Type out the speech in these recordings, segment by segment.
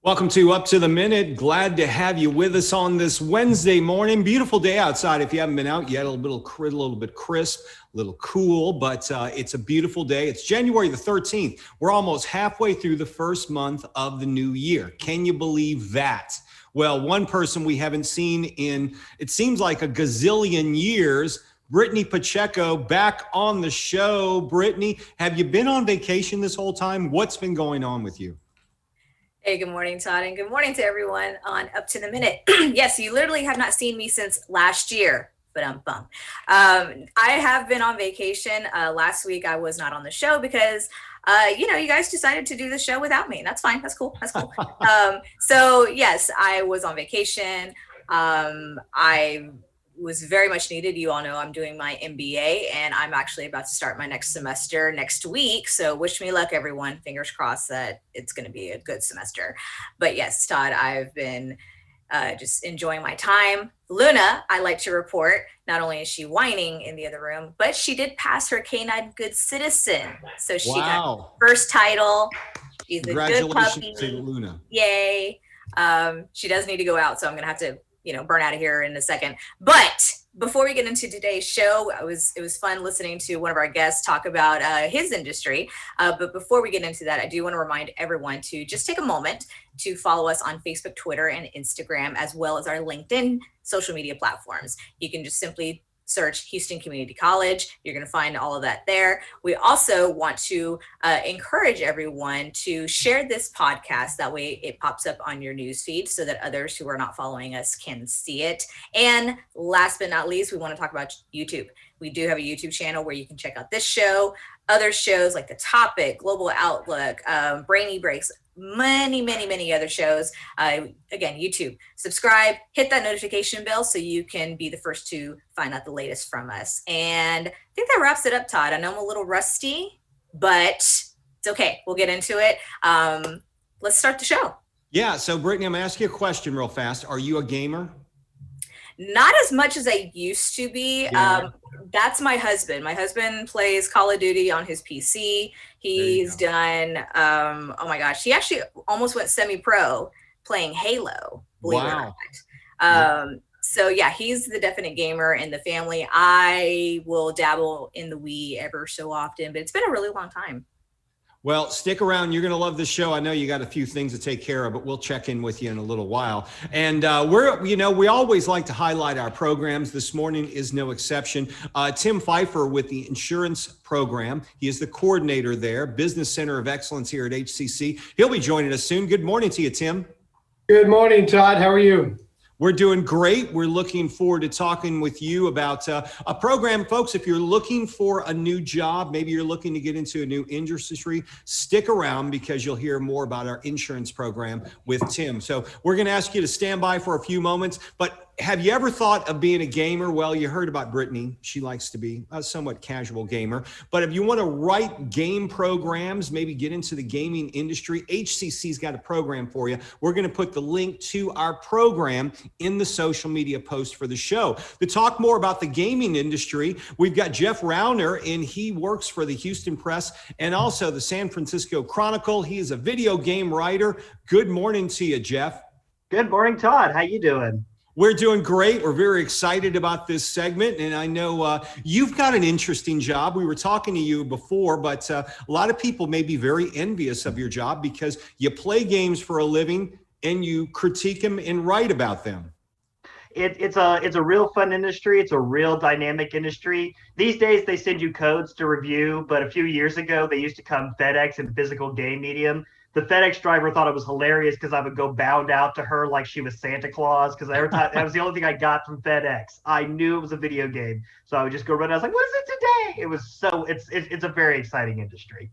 Welcome to Up to the Minute. Glad to have you with us on this Wednesday morning. Beautiful day outside. If you haven't been out yet, a little bit crisp, a little cool, but it's a beautiful day. It's January the 13th. We're almost halfway through the first month of the new year. Can you believe that? Well, one person we haven't seen in, it seems like a gazillion years, Brittany Pacheco, back on the show. Brittany, have you been on vacation this whole time? What's been going on with you? Hey, good morning, Todd, and good morning to everyone on Up to the Minute. Yes, you literally have not seen me since last year, but I'm bummed. I have been on vacation. Last week, I was not on the show because, you guys decided to do the show without me. That's fine. That's cool. That's cool. So, yes, I was on vacation. I was very much needed. You all know I'm doing my MBA and I'm actually about to start my next semester next week. So wish me luck, everyone. Fingers crossed that it's going to be a good semester. But yes, Todd, I've been just enjoying my time. Luna, I like to report, not only is she whining in the other room, but she did pass her K9 Good Citizen. So she got first title. She's a good puppy. To Luna. Yay. She does need to go out, so I'm going to have to burn out of here in a second. But before we get into today's show, it was fun listening to one of our guests talk about his industry. But before we get into that, I do want to remind everyone to just take a moment to follow us on Facebook, Twitter, and Instagram, as well as our LinkedIn social media platforms. You can just simply search Houston Community College. You're going to find all of that there. We also want to encourage everyone to share this podcast. That way it pops up on your newsfeed so that others who are not following us can see it. And last but not least, we want to talk about YouTube. We do have a YouTube channel where you can check out this show, other shows like The Topic, Global Outlook, Brainy Breaks, many other shows. Again, YouTube. Subscribe, hit that notification bell so you can be the first to find out the latest from us. And I think that wraps it up, Todd. I know I'm a little rusty, but it's okay. We'll get into it. Let's start the show. Yeah. So, Brittany, I'm going to ask you a question real fast. Are you a gamer? Not as much as I used to be. Yeah. That's my husband. My husband plays Call of Duty on his PC. He's done, oh my gosh, he actually almost went semi-pro playing Halo, believe it or not. So yeah, he's the definite gamer in the family. I will dabble in the Wii ever so often, but it's been a really long time. Well, stick around. You're going to love this show. I know you got a few things to take care of, but we'll check in with you in a little while. And we always like to highlight our programs. This morning is no exception. Tim Pfeiffer with the insurance program. He is the coordinator there, Business Center of Excellence here at HCC. He'll be joining us soon. Good morning to you, Tim. Good morning, Todd. How are you? We're doing great. We're looking forward to talking with you about a program. Folks, if you're looking for a new job, maybe you're looking to get into a new industry, stick around because you'll hear more about our insurance program with Tim. So we're going to ask you to stand by for a few moments. But have you ever thought of being a gamer? Well, you heard about Brittany. She likes to be a somewhat casual gamer. But if you want to write game programs, maybe get into the gaming industry, HCC's got a program for you. We're going to put the link to our program in the social media post for the show. To talk more about the gaming industry, we've got Jef Rouner, and he works for the Houston Press and also the San Francisco Chronicle. He is a video game writer. Good morning to you, Jef. Good morning, Todd. How you doing? We're doing great. We're very excited about this segment. And I know you've got an interesting job. We were talking to you before, but a lot of people may be very envious of your job because you play games for a living and you critique them and write about them. It's a real fun industry. It's a real dynamic industry. These days they send you codes to review, but a few years ago they used to come FedEx in physical game medium. The FedEx driver thought it was hilarious because I would go bound out to her like she was Santa Claus because every time that was the only thing I got from FedEx. I knew it was a video game, so I would just go run. I was like, "What is it today?" It was so it's a very exciting industry.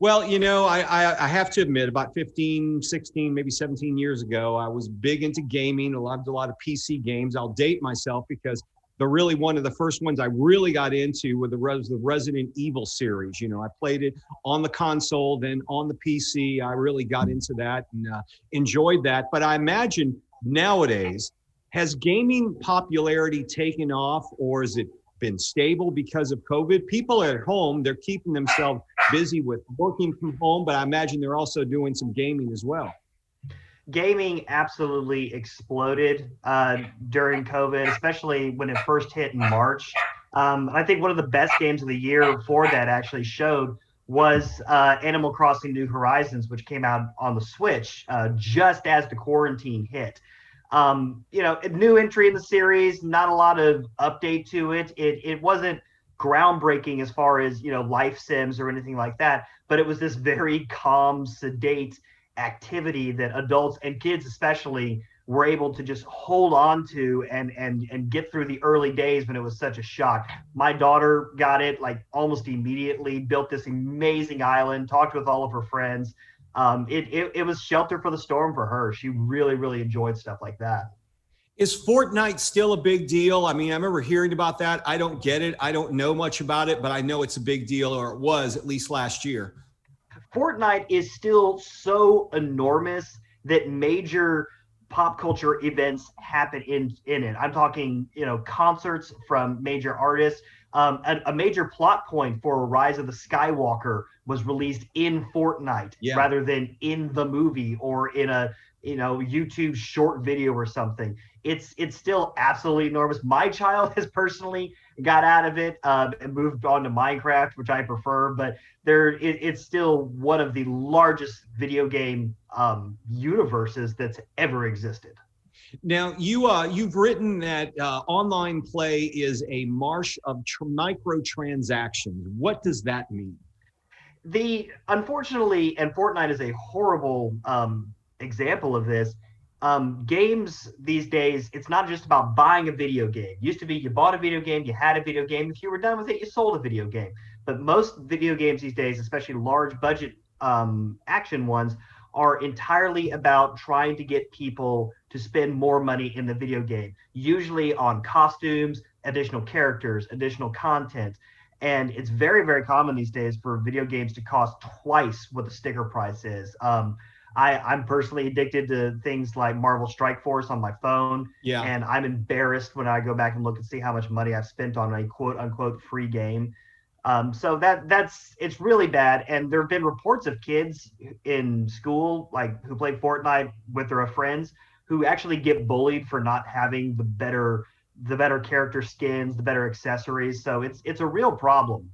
Well, I have to admit, about 15, 16, maybe 17 years ago, I was big into gaming. I loved a lot of PC games. I'll date myself because one of the first ones I really got into was the Resident Evil series. I played it on the console, then on the PC. I really got into that and enjoyed that. But I imagine nowadays, has gaming popularity taken off, or has it been stable because of COVID? People are at home, they're keeping themselves busy with working from home, but I imagine they're also doing some gaming as well. Gaming absolutely exploded during COVID, especially when it first hit in March. I think one of the best games of the year for that actually showed was Animal Crossing New Horizons, which came out on the Switch just as the quarantine hit. A new entry in the series, not a lot of update to it. It wasn't groundbreaking as far as life sims or anything like that, but it was this very calm, sedate activity that adults and kids especially were able to just hold on to and get through the early days when it was such a shock. My daughter got it like almost immediately, built this amazing island, talked with all of her friends. It was shelter for the storm for her. She really, really enjoyed stuff like that. Is Fortnite still a big deal? I mean, I remember hearing about that. I don't get it. I don't know much about it, but I know it's a big deal, or it was at least last year. Fortnite is still so enormous that major pop culture events happen in it. I'm talking, concerts from major artists. A major plot point for Rise of the Skywalker was released in Fortnite rather than in the movie or in a YouTube short video or something. It's still absolutely enormous. My child has personally got out of it and moved on to Minecraft, which I prefer, but it's still one of the largest video game universes that's ever existed. Now, you've written that online play is a marsh of microtransactions. What does that mean? Unfortunately, and Fortnite is a horrible example of this. Games these days, it's not just about buying a video game. It used to be you bought a video game, you had a video game. If you were done with it, you sold a video game. But most video games these days, especially large budget action ones, are entirely about trying to get people to spend more money in the video game, usually on costumes, additional characters, additional content. And it's very, very common these days for video games to cost twice what the sticker price is. I'm personally addicted to things like Marvel Strike Force on my phone. Yeah. And I'm embarrassed when I go back and look and see how much money I've spent on a quote unquote free game. So it's really bad. And there have been reports of kids in school, like who play Fortnite with their friends, who actually get bullied for not having the better character skins, the better accessories. So it's a real problem.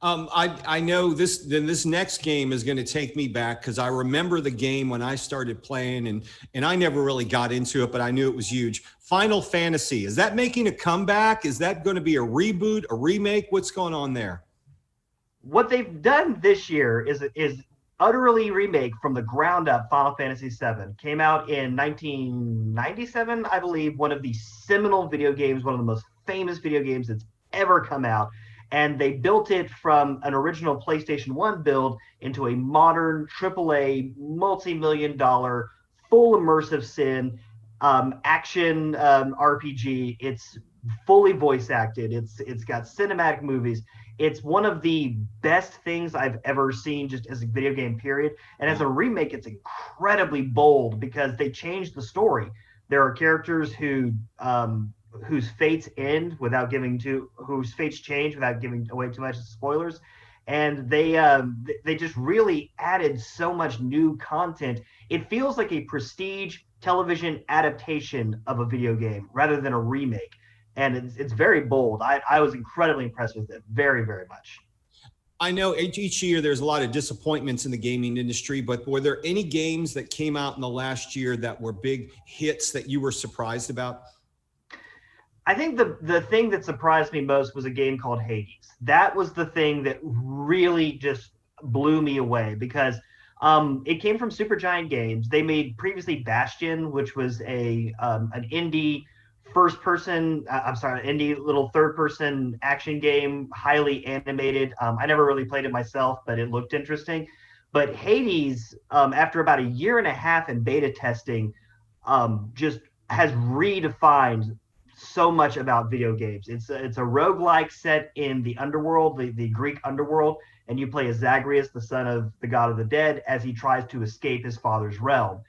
I know this next game is going to take me back because I remember the game when I started playing and I never really got into it, but I knew it was huge. Final Fantasy, is that making a comeback? Is that going to be a reboot, a remake? What's going on there? What they've done this year is utterly remake from the ground up. Final Fantasy VII came out in 1997, I believe, one of the seminal video games, one of the most famous video games that's ever come out. And they built it from an original PlayStation 1 build into a modern AAA multi-million-dollar full immersive sim action RPG. It's fully voice acted. It's got cinematic movies. It's one of the best things I've ever seen just as a video game period. And as a remake, it's incredibly bold because they changed the story. There are characters whose fates change without giving away too much spoilers, and they just really added so much new content. It feels like a prestige television adaptation of a video game rather than a remake, and it's very bold. I was incredibly impressed with it, very, very much. I know each year there's a lot of disappointments in the gaming industry, but were there any games that came out in the last year that were big hits that you were surprised about? I think the thing that surprised me most was a game called Hades. That was the thing that really just blew me away because it came from Supergiant Games. They made previously Bastion, which was an indie indie little third-person action game, highly animated. I never really played it myself, but it looked interesting. But Hades, after about a year and a half in beta testing, just has redefined so much about video games. It's a roguelike set in the underworld, the Greek underworld, and you play as Zagreus, the son of the god of the dead, as he tries to escape his father's realm.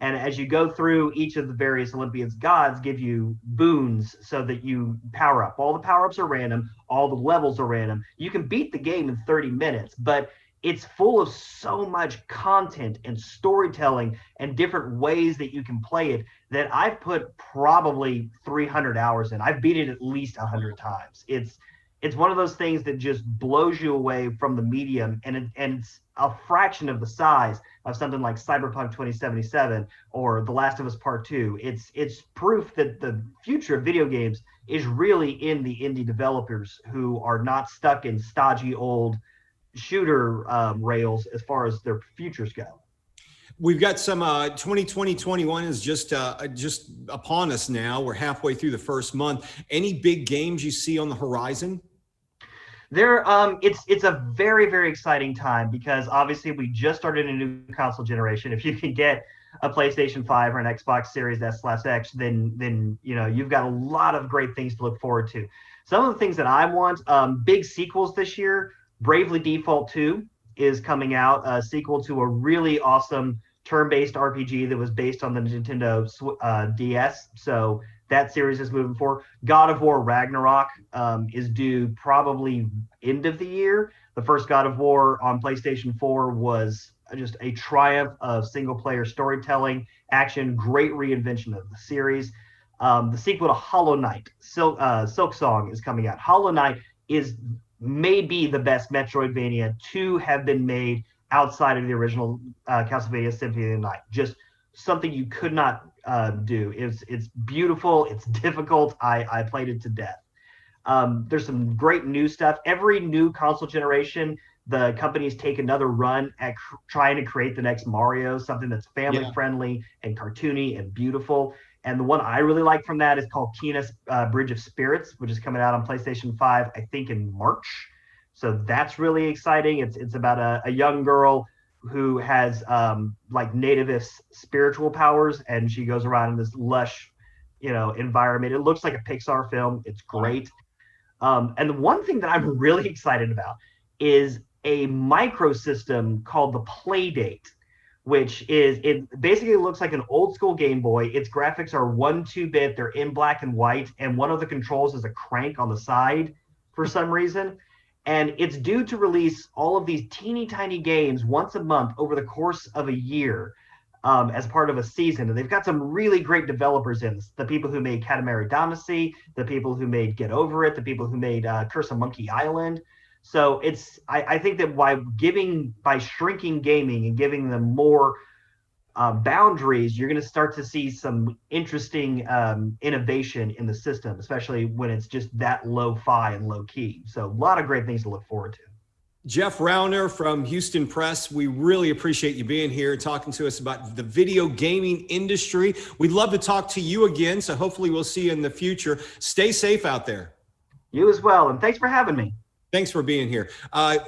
And as you go through, each of the various Olympians gods give you boons so that you power up. All the power-ups are random. All the levels are random. You can beat the game in 30 minutes, but it's full of so much content and storytelling and different ways that you can play it that I've put probably 300 hours in. I've beat it at least 100 times. It's one of those things that just blows you away from the medium, and it's a fraction of the size of something like Cyberpunk 2077 or The Last of Us Part 2. It's proof that the future of video games is really in the indie developers who are not stuck in stodgy old shooter rails as far as their futures go. We've got some 2020-21 is just upon us now. We're halfway through the first month. Any big games you see on the horizon? It's a very, very exciting time because obviously we just started a new console generation. If you can get a PlayStation 5 or an Xbox Series S/X, then you've got a lot of great things to look forward to. Some of the things that I want, big sequels this year. Bravely Default 2 is coming out, a sequel to a really awesome turn-based RPG that was based on the Nintendo DS. So that series is moving forward. God of War Ragnarok is due probably end of the year. The first God of War on PlayStation 4 was just a triumph of single-player storytelling, action, great reinvention of the series. The sequel to Hollow Knight, Silk Song, is coming out. Hollow Knight is maybe the best Metroidvania to have been made outside of the original Castlevania Symphony of the Night. Just something you could not do. It's beautiful. It's difficult. I played it to death. There's some great new stuff. Every new console generation, the companies take another run at trying to create the next Mario, something that's family friendly and cartoony and beautiful. And the one I really like from that is called Kina's Bridge of Spirits, which is coming out on PlayStation 5, I think in March. So that's really exciting. It's about a young girl who has like nativist spiritual powers, and she goes around in this lush, environment. It looks like a Pixar film. It's great. And the one thing that I'm really excited about is a microsystem called the Playdate, which it basically looks like an old school Game Boy. Its graphics are 1/2-bit. They're in black and white, and one of the controls is a crank on the side for some reason. And it's due to release all of these teeny tiny games once a month over the course of a year as part of a season. And they've got some really great developers in this. The people who made Katamari Damacy, the people who made Get Over It, the people who made Curse of Monkey Island. So I think that by shrinking gaming and giving them more boundaries, you're going to start to see some interesting innovation in the system, especially when it's just that lo-fi and low-key. So a lot of great things to look forward to. Jef Rouner from Houston Press, we really appreciate you being here talking to us about the video gaming industry. We'd love to talk to you again, so hopefully we'll see you in the future. Stay safe out there. You as well, and thanks for having me. Thanks for being here.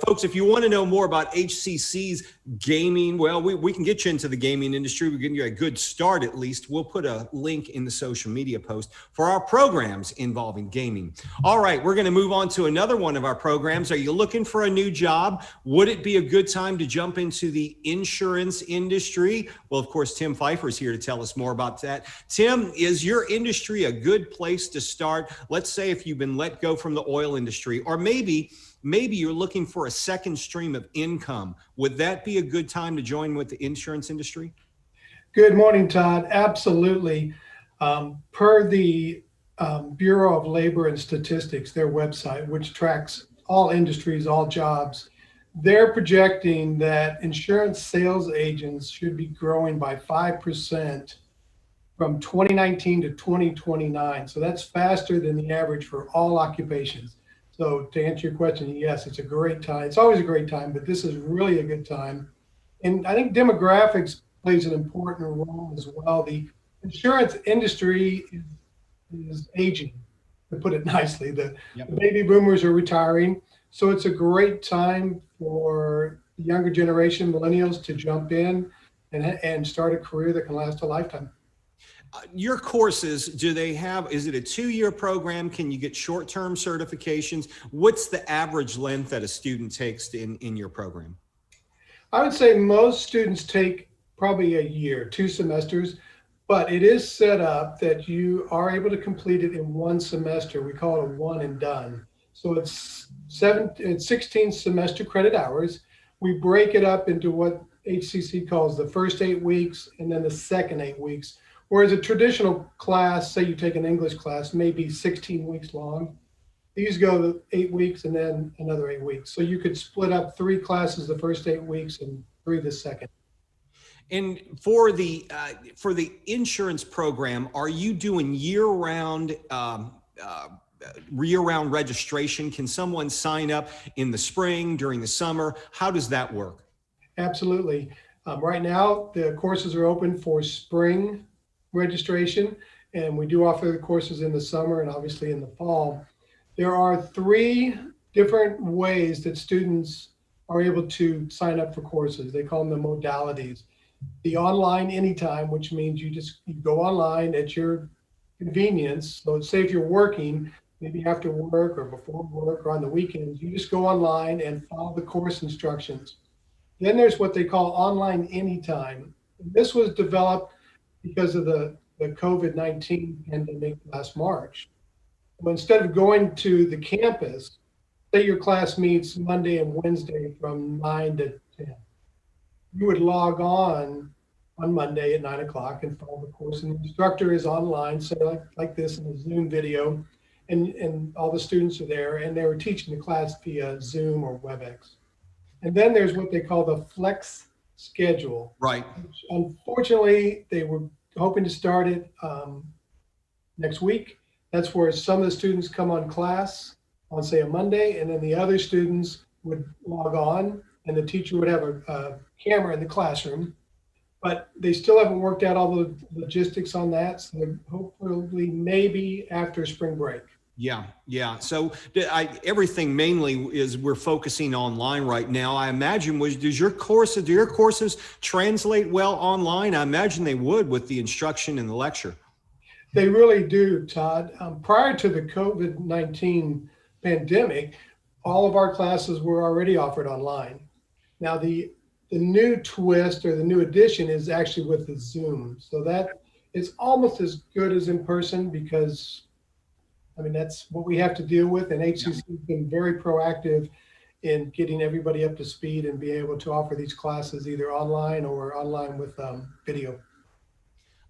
Folks, if you want to know more about HCC's gaming, well, we can get you into the gaming industry. We can give you a good start at least. We'll put a link in the social media post for our programs involving gaming. All right, we're going to move on to another one of our programs. Are you looking for a new job? Would it be a good time to jump into the insurance industry? Well, of course, Tim Pfeiffer is here to tell us more about that. Tim, is your industry a good place to start? Let's say if you've been let go from the oil industry, or maybe you're looking for a second stream of income. Would that be a good time to join with the insurance industry? Good morning, Todd. Absolutely. Per the Bureau of Labor and Statistics, their website, which tracks all industries, all jobs, they're projecting that insurance sales agents should be growing by 5% from 2019 to 2029. So that's faster than the average for all occupations. So to answer your question, yes, it's a great time. It's always a great time, but this is really a good time. And I think demographics plays an important role as well. The insurance industry is aging, to put it nicely. The baby boomers are retiring. So it's a great time for the younger generation, millennials, to jump in and start a career that can last a lifetime. Your courses, is it a 2-year program? Can you get short-term certifications? What's the average length that a student takes in your program? I would say most students take probably a year, 2 semesters, but it is set up that you are able to complete it in 1 semester. We call it a one and done. So it's 16 semester credit hours. we break it up into what HCC calls the first 8 weeks and then the second 8 weeks. Whereas a traditional class, say you take an English class, may be 16 weeks long. These go 8 weeks and then another 8 weeks. So you could split up 3 classes the first 8 weeks and 3 the second. And for the insurance program, are you doing year-round registration? Can someone sign up in the spring, during the summer? How does that work? Absolutely. Right now, the courses are open for spring registration, and we do offer the courses in the summer and obviously in the fall. There are 3 different ways that students are able to sign up for courses. They call them the modalities. The online anytime, which means you go online at your convenience. So say if you're working, maybe after work or before work or on the weekends, you just go online and follow the course instructions. Then there's what they call online anytime. This was developed because of the COVID-19 pandemic last March. So instead of going to the campus, say your class meets Monday and Wednesday from 9 to 10. You would log on Monday at 9 o'clock and follow the course. And the instructor is online, so like this in a Zoom video, and all the students are there, and they were teaching the class via Zoom or WebEx. And then there's what they call the flex schedule. Right. Which, unfortunately, they were hoping to start it next week. That's where some of the students come on class on, say, a Monday, and then the other students would log on, and the teacher would have a camera in the classroom. But they still haven't worked out all the logistics on that. So hopefully maybe after spring break. Yeah. So everything mainly is we're focusing online right now. I imagine, do your courses translate well online? I imagine they would with the instruction and the lecture. They really do, Todd. Prior to the COVID-19 pandemic, all of our classes were already offered online. Now the new twist or the new addition is actually with the Zoom. So that is almost as good as in person because, I mean, that's what we have to deal with. And HCC has been very proactive in getting everybody up to speed and being able to offer these classes either online or online with video.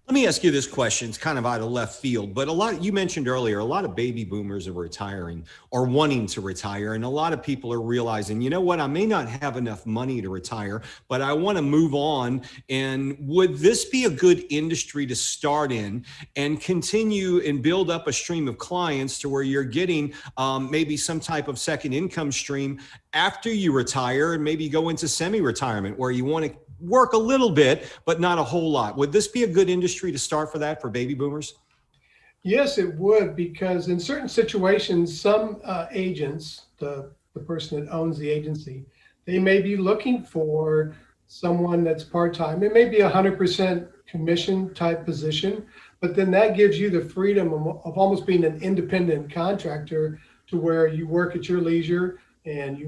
Let me ask you this question. It's kind of out of left field, but you mentioned earlier, a lot of baby boomers are retiring or wanting to retire. And a lot of people are realizing, you know what, I may not have enough money to retire, but I want to move on. And would this be a good industry to start in and continue and build up a stream of clients to where you're getting maybe some type of second income stream after you retire and maybe go into semi-retirement where you want to work a little bit, but not a whole lot? Would this be a good industry to start for that, for baby boomers? Yes, it would, because in certain situations, some agents, the person that owns the agency, they may be looking for someone that's part-time. It may be 100% commission type position, but then that gives you the freedom of almost being an independent contractor to where you work at your leisure and you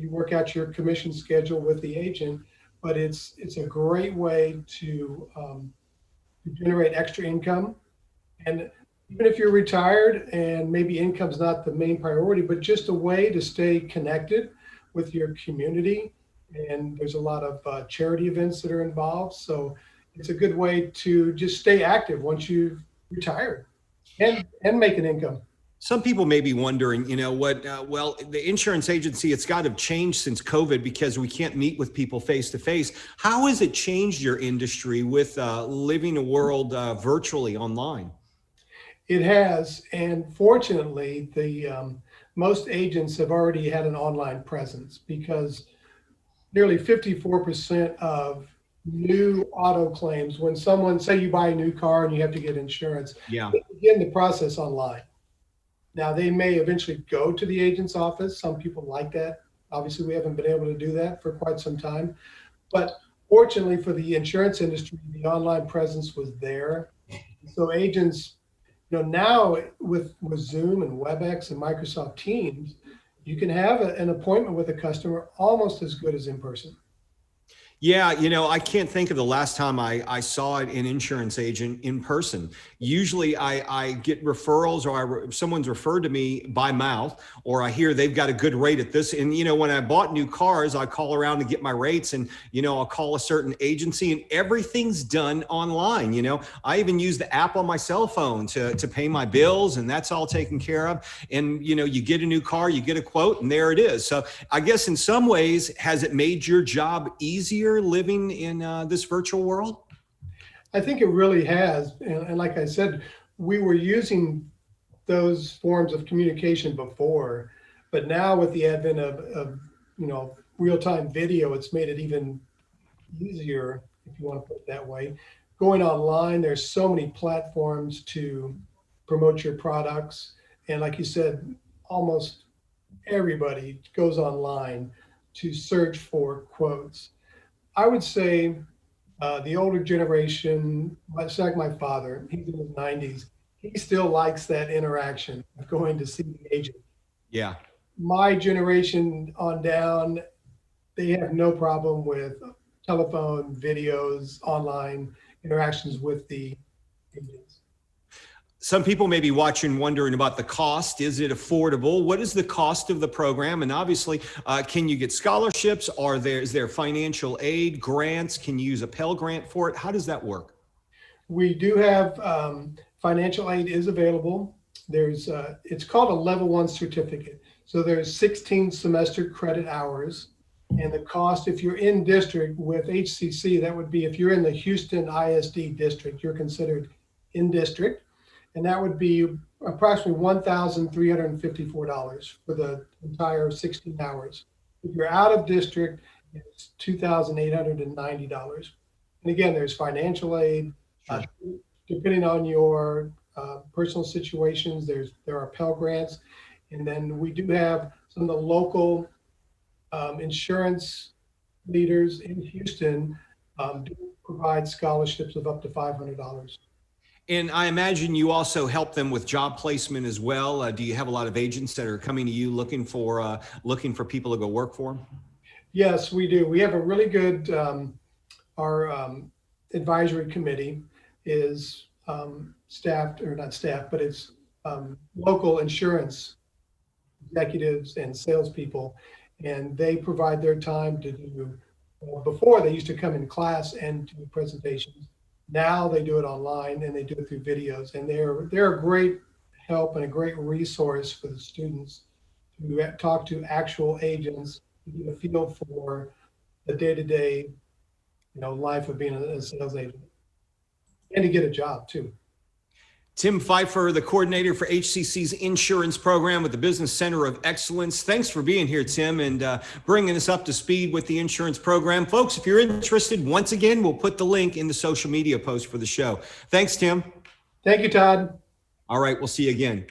work out your commission schedule with the agent. But it's a great way to generate extra income. And even if you're retired and maybe income's not the main priority, but just a way to stay connected with your community. And there's a lot of charity events that are involved. So it's a good way to just stay active once you've retired and make an income. Some people may be wondering, you know what, well, the insurance agency, it's got to change since COVID because we can't meet with people face to face. How has it changed your industry with living a world virtually online? It has. And fortunately, the most agents have already had an online presence because nearly 54% of new auto claims, when someone, say you buy a new car and you have to get insurance, they begin the process online. Now, they may eventually go to the agent's office. Some people like that. Obviously, we haven't been able to do that for quite some time. But fortunately for the insurance industry, the online presence was there. So agents, now with Zoom and WebEx and Microsoft Teams, you can have an appointment with a customer almost as good as in person. Yeah, I can't think of the last time I saw an insurance agent in person. Usually I get referrals, or someone's referred to me by mouth, or I hear they've got a good rate at this. And, when I bought new cars, I call around to get my rates, and, I'll call a certain agency, and everything's done online. I even use the app on my cell phone to pay my bills, and that's all taken care of. And, you get a new car, you get a quote, and there it is. So I guess in some ways, has it made your job easier living in this virtual world? I think it really has. And like I said, we were using those forms of communication before, but now with the advent of real-time video, it's made it even easier, if you want to put it that way. Going online, there's so many platforms to promote your products. And like you said, almost everybody goes online to search for quotes. I would say the older generation, much like my father, he's in his 90s, he still likes that interaction of going to see the agent. Yeah. My generation on down, they have no problem with telephone, videos, online interactions with the agents. Some people may be watching wondering about the cost. Is it affordable? What is the cost of the program? And obviously, can you get scholarships? Is there financial aid, grants? Can you use a Pell Grant for it? How does that work? We do have financial aid is available. There's it's called a level 1 certificate. So there's 16 semester credit hours. And the cost, if you're in district with HCC, that would be if you're in the Houston ISD district, you're considered in district. And that would be approximately $1,354 for the entire 16 hours. If you're out of district, it's $2,890. And again, there's financial aid. Sure. Depending on your personal situations, there are Pell Grants. And then we do have some of the local insurance leaders in Houston do provide scholarships of up to $500. And I imagine you also help them with job placement as well. Do you have a lot of agents that are coming to you looking for people to go work for them? Yes, we do. We have a really good, our advisory committee is staffed, or not staffed, but it's local insurance executives and salespeople. And they provide their time to do, before they used to come in class and do presentations. Now they do it online, and they do it through videos, and they're a great help and a great resource for the students to talk to actual agents, to get a feel for the day-to-day, life of being a sales agent, and to get a job too. Tim Pfeiffer, the coordinator for HCC's insurance program with the Business Center of Excellence. Thanks for being here, Tim, and bringing us up to speed with the insurance program. Folks, if you're interested, once again, we'll put the link in the social media post for the show. Thanks, Tim. Thank you, Todd. All right, we'll see you again.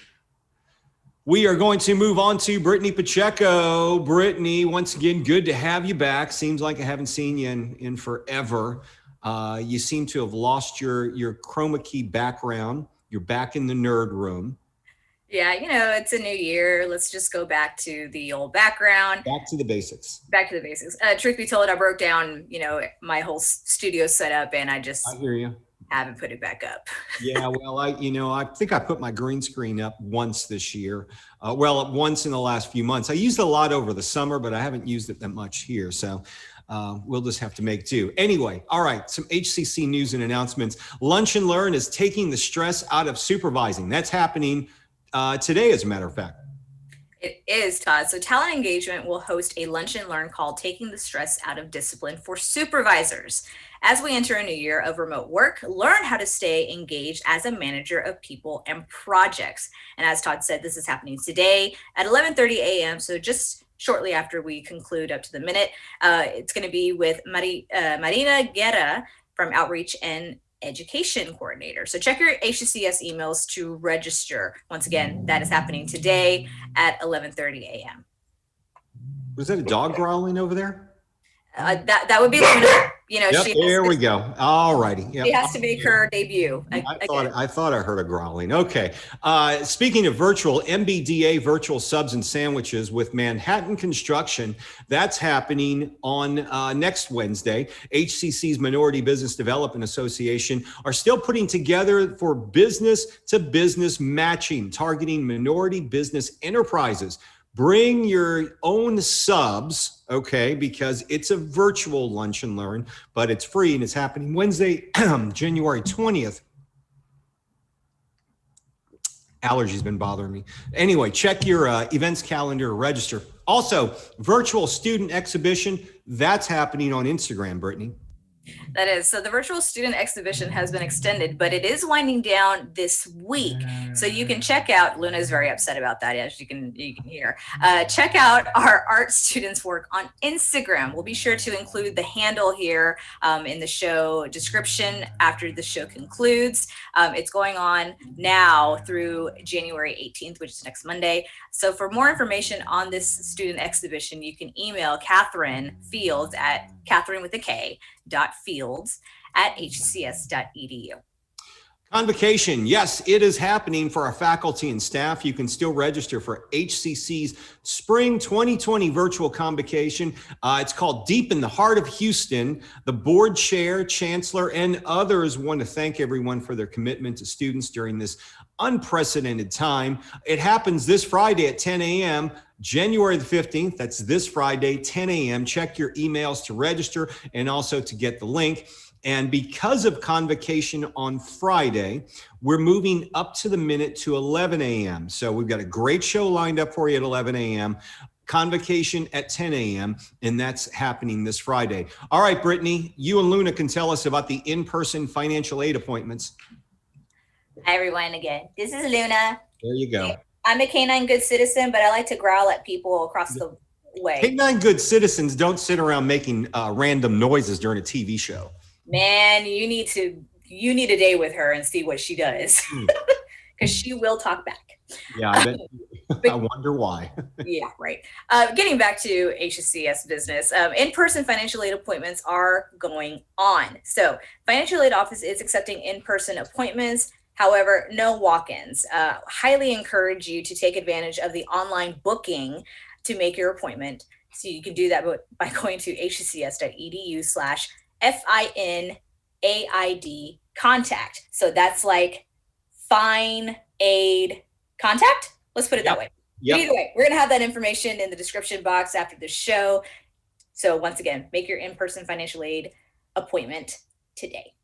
We are going to move on to Brittany Pacheco. Brittany, once again, good to have you back. Seems like I haven't seen you in forever. You seem to have lost your chroma key background. You're back in the nerd room. Yeah, it's a new year. Let's just go back to the old background. Back to the basics. Back to the basics. Truth be told, I broke down, my whole studio setup, and I hear you. Haven't put it back up. Yeah, well, I think I put my green screen up once this year. Once in the last few months. I used it a lot over the summer, but I haven't used it that much here. So we'll just have to make do. Anyway, all right, some HCC news and announcements. Lunch and Learn is taking the stress out of supervising. That's happening today, as a matter of fact. It is, Todd. So Talent Engagement will host a lunch and learn called Taking the Stress Out of Discipline for Supervisors. As we enter a new year of remote work, learn how to stay engaged as a manager of people and projects. And as Todd said, this is happening today at 11:30 a.m. So just shortly after we conclude up to the minute. It's going to be with Marina Guerra from Outreach and Education Coordinator. So check your HCCS emails to register. Once again, that is happening today at 11:30 a.m. Was that a dog growling over there? That would be Luna. You know, Yep, there we go. All righty. Yep. She has to make her debut. I thought I heard a growling. Okay. Speaking of virtual, MBDA virtual subs and sandwiches with Manhattan Construction, that's happening on next Wednesday. HCC's Minority Business Development Association are still putting together for business to business matching, targeting minority business enterprises. Bring your own subs, okay, because it's a virtual lunch and learn, but it's free and it's happening Wednesday, January 20th. Allergies been bothering me. Anyway, check your events calendar, register. Also, virtual student exhibition, that's happening on Instagram, Brittany. That is. So the virtual student exhibition has been extended, but it is winding down this week. So you can check out, Luna is very upset about that, as you can hear. Check out our art students' work on Instagram. We'll be sure to include the handle here in the show description after the show concludes. It's going on now through January 18th, which is next Monday. So for more information on this student exhibition, you can email Catherine Fields at Catherine with a K .fields@hcs.edu. Convocation, yes, it is happening for our faculty and staff. You can still register for HCC's Spring 2020 Virtual Convocation. It's called Deep in the Heart of Houston. The board chair, chancellor, and others want to thank everyone for their commitment to students during this unprecedented time. It happens this Friday at 10 a.m., January the 15th. That's this Friday, 10 a.m. Check your emails to register and also to get the link. And because of convocation on Friday, we're moving up to the minute to 11 a.m. So we've got a great show lined up for you at 11 a.m. Convocation at 10 a.m. and that's happening this Friday. All right, Brittany, you and Luna can tell us about the in-person financial aid appointments. Hi, everyone. Again, this is Luna. There you go. I'm a canine good citizen, but I like to growl at people across the way. Canine good citizens don't sit around making random noises during a TV show. Man, you need a day with her and see what she does, because she will talk back. Yeah, I bet. I wonder why. Yeah, right. Getting back to HCCS business, in-person financial aid appointments are going on. So financial aid office is accepting in-person appointments. However, no walk-ins. Highly encourage you to take advantage of the online booking to make your appointment. So you can do that by going to hccs.edu/FINAID contact. So that's like fine aid contact. Let's put it that way. Yep. Either way, we're going to have that information in the description box after the show. So once again, make your in-person financial aid appointment today.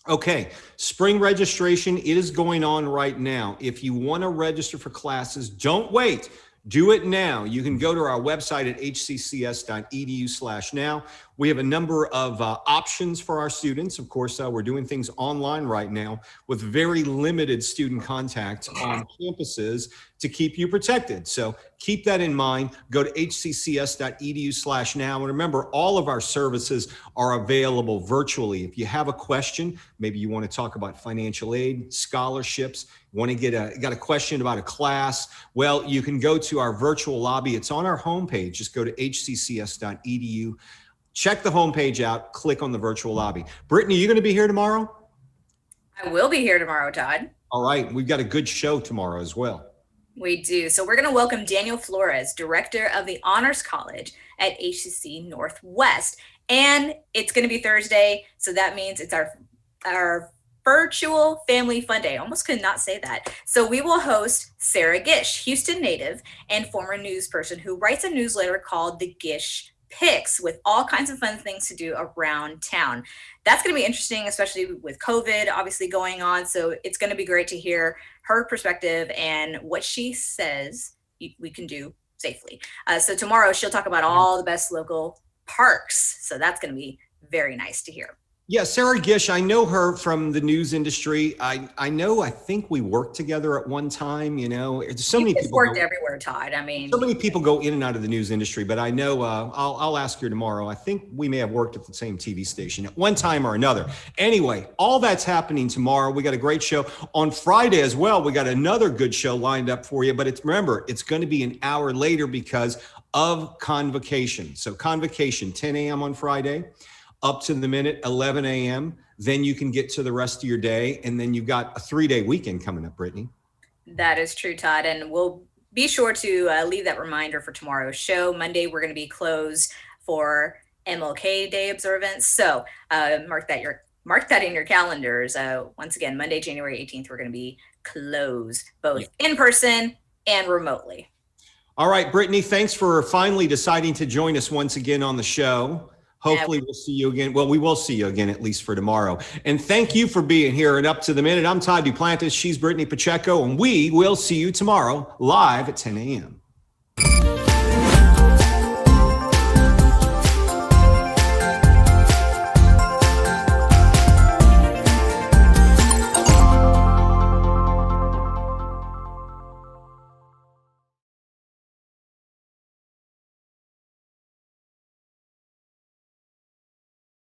Okay, spring registration, it is going on right now. If you want to register for classes, don't wait. Do it now. You can go to our website at hccs.edu/now. We have a number of options for our students. Of course, we're doing things online right now with very limited student contact on campuses to keep you protected. So keep that in mind. Go to hccs.edu/now. And remember, all of our services are available virtually. If you have a question, maybe you want to talk about financial aid, scholarships, want to got a question about a class, well, you can go to our virtual lobby. It's on our homepage. Just go to hccs.edu. Check the homepage out, click on the virtual lobby. Brittany, you going to be here tomorrow? I will be here tomorrow, Todd. All right. We've got a good show tomorrow as well. We do. So we're going to welcome Daniel Flores, director of the Honors College at HCC Northwest. And it's going to be Thursday. So that means it's our virtual family fun day. Almost could not say that. So we will host Sarah Gish, Houston native and former news person who writes a newsletter called The Gish Picks with all kinds of fun things to do around town. That's going to be interesting, especially with COVID obviously going on. So it's going to be great to hear her perspective and what she says we can do safely. So tomorrow she'll talk about all the best local parks. So that's going to be very nice to hear. Yeah, Sarah Gish, I know her from the news industry. I think we worked together at one time, you know. So many people worked everywhere, Todd. I mean, so many people go in and out of the news industry, but I know I'll ask her tomorrow. I think we may have worked at the same TV station at one time or another. Anyway, all that's happening tomorrow. We got a great show. On Friday as well, we got another good show lined up for you, but remember, it's going to be an hour later because of convocation. So convocation, 10 a.m. on Friday. up to the minute 11 a.m. Then you can get to the rest of your day. And then you've got a 3-day weekend coming up, Brittany. That is true, Todd. And we'll be sure to leave that reminder for tomorrow's show. Monday, we're going to be closed for MLK Day observance. So mark that in your calendars. Once again, Monday, January 18th, we're going to be closed both in person and remotely. All right, Brittany, thanks for finally deciding to join us once again on the show. Hopefully we'll see you again. Well, we will see you again, at least for tomorrow. And thank you for being here and Up to the Minute. I'm Todd Duplantis. She's Brittany Pacheco, and we will see you tomorrow live at 10 a.m.